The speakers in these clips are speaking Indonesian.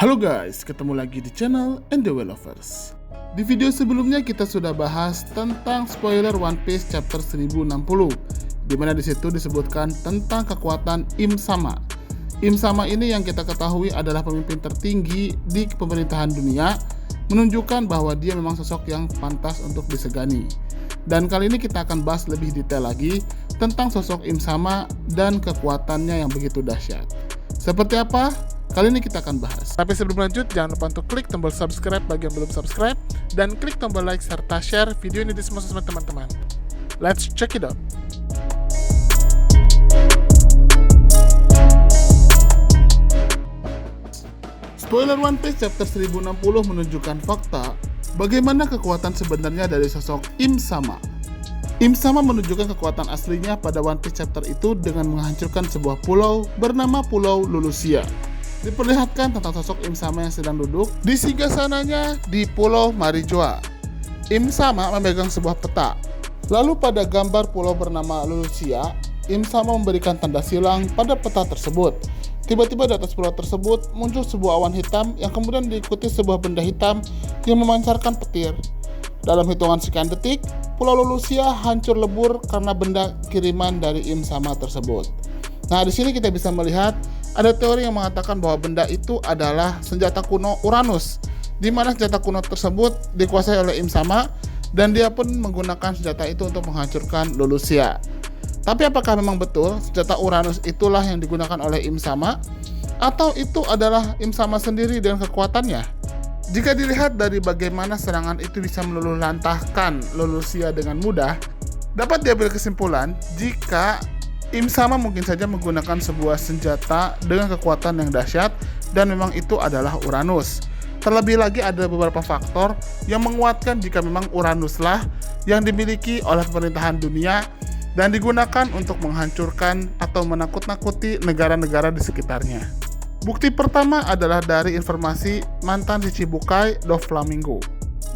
Halo guys, ketemu lagi di channel NDW Lovers. Di video sebelumnya kita sudah bahas tentang spoiler One Piece chapter 1060, di mana di situ disebutkan tentang kekuatan Im Sama. Im Sama ini yang kita ketahui adalah pemimpin tertinggi di pemerintahan dunia, menunjukkan bahwa dia memang sosok yang pantas untuk disegani. Dan kali ini kita akan bahas lebih detail lagi tentang sosok Im Sama dan kekuatannya yang begitu dahsyat. Seperti apa? Kali ini kita akan bahas. Tapi sebelum lanjut, jangan lupa untuk klik tombol subscribe bagi yang belum subscribe, dan klik tombol like serta share video ini di semua sosmed teman-teman. Let's check it out. Spoiler One Piece chapter 1060 menunjukkan fakta bagaimana kekuatan sebenarnya dari sosok Im Sama. Im Sama menunjukkan kekuatan aslinya pada One Piece chapter itu dengan menghancurkan sebuah pulau bernama Pulau Lulusia. Diperlihatkan tentang sosok Im Sama yang sedang duduk di singgasananya di Pulau Marijoa. Im Sama memegang sebuah peta. Lalu pada gambar pulau bernama Lulusia, Im Sama memberikan tanda silang pada peta tersebut. Tiba-tiba di atas pulau tersebut muncul sebuah awan hitam yang kemudian diikuti sebuah benda hitam yang memancarkan petir. Dalam hitungan sekian detik, Pulau Lulusia hancur lebur karena benda kiriman dari Im Sama tersebut. Nah, di sini kita bisa melihat ada teori yang mengatakan bahwa benda itu adalah senjata kuno Uranus, di mana senjata kuno tersebut dikuasai oleh Im Sama dan dia pun menggunakan senjata itu untuk menghancurkan Lulusia. Tapi apakah memang betul senjata Uranus itulah yang digunakan oleh Im Sama, atau itu adalah Im Sama sendiri dengan kekuatannya? Jika dilihat dari bagaimana serangan itu bisa meluluhlantahkan Lulusia dengan mudah, dapat diambil kesimpulan jika Im Sama mungkin saja menggunakan sebuah senjata dengan kekuatan yang dahsyat dan memang itu adalah Uranus. Terlebih lagi ada beberapa faktor yang menguatkan jika memang Uranuslah yang dimiliki oleh pemerintahan dunia dan digunakan untuk menghancurkan atau menakut-nakuti negara-negara di sekitarnya. Bukti pertama adalah dari informasi mantan Shichibukai Doflamingo.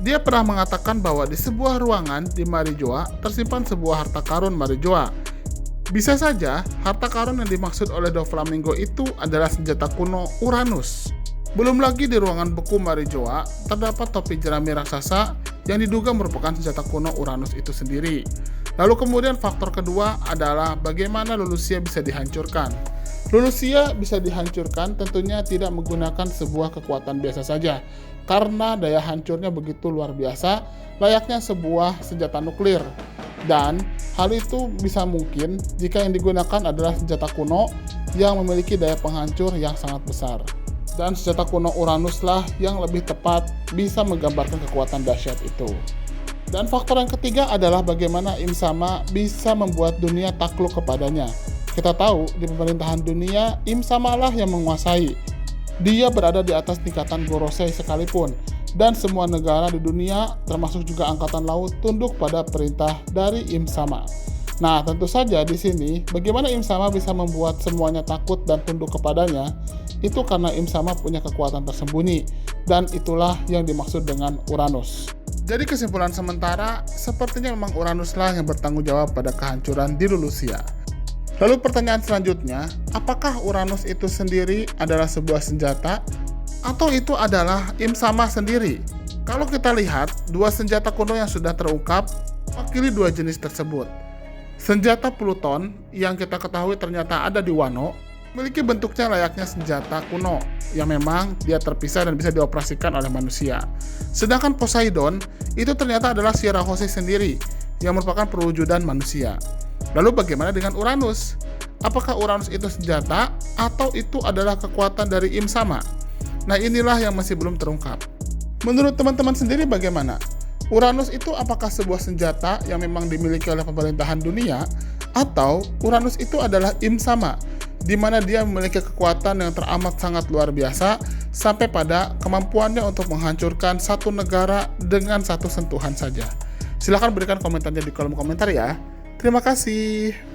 Dia pernah mengatakan bahwa di sebuah ruangan di Marijoa tersimpan sebuah harta karun Marijoa. Bisa saja harta karun yang dimaksud oleh Doflamingo itu adalah senjata kuno Uranus. Belum lagi di ruangan beku Marijoa terdapat topi jerami raksasa yang diduga merupakan senjata kuno Uranus itu sendiri. Lalu kemudian faktor kedua adalah bagaimana Lulusia bisa dihancurkan. Lulusia bisa dihancurkan tentunya tidak menggunakan sebuah kekuatan biasa saja, karena daya hancurnya begitu luar biasa, layaknya sebuah senjata nuklir. Dan hal itu bisa mungkin jika yang digunakan adalah senjata kuno yang memiliki daya penghancur yang sangat besar. Dan senjata kuno Uranuslah yang lebih tepat bisa menggambarkan kekuatan dahsyat itu. Dan faktor yang ketiga adalah bagaimana Im Sama bisa membuat dunia takluk kepadanya. Kita tahu di pemerintahan dunia Im Sama lah yang menguasai. Dia berada di atas tingkatan Gorosei sekalipun, dan semua negara di dunia termasuk juga angkatan laut tunduk pada perintah dari Im Sama. Nah, tentu saja di sini bagaimana Im Sama bisa membuat semuanya takut dan tunduk kepadanya, itu karena Im Sama punya kekuatan tersembunyi, dan itulah yang dimaksud dengan Uranus. Jadi kesimpulan sementara, sepertinya memang Uranuslah yang bertanggung jawab pada kehancuran di Lulusia. Lalu pertanyaan selanjutnya, apakah Uranus itu sendiri adalah sebuah senjata, atau itu adalah Im Sama sendiri? Kalau kita lihat, dua senjata kuno yang sudah terungkap mewakili dua jenis tersebut. Senjata Pluton yang kita ketahui ternyata ada di Wano memiliki bentuknya layaknya senjata kuno yang memang dia terpisah dan bisa dioperasikan oleh manusia. Sedangkan Poseidon itu ternyata adalah Shirahoshi sendiri yang merupakan perwujudan manusia. Lalu bagaimana dengan Uranus? Apakah Uranus itu senjata atau itu adalah kekuatan dari Im Sama? Nah, inilah yang masih belum terungkap. Menurut teman-teman sendiri bagaimana? Uranus itu apakah sebuah senjata yang memang dimiliki oleh pemerintahan dunia, atau Uranus itu adalah Im Sama, di mana dia memiliki kekuatan yang teramat sangat luar biasa sampai pada kemampuannya untuk menghancurkan satu negara dengan satu sentuhan saja? Silahkan berikan komentarnya di kolom komentar ya. Terima kasih.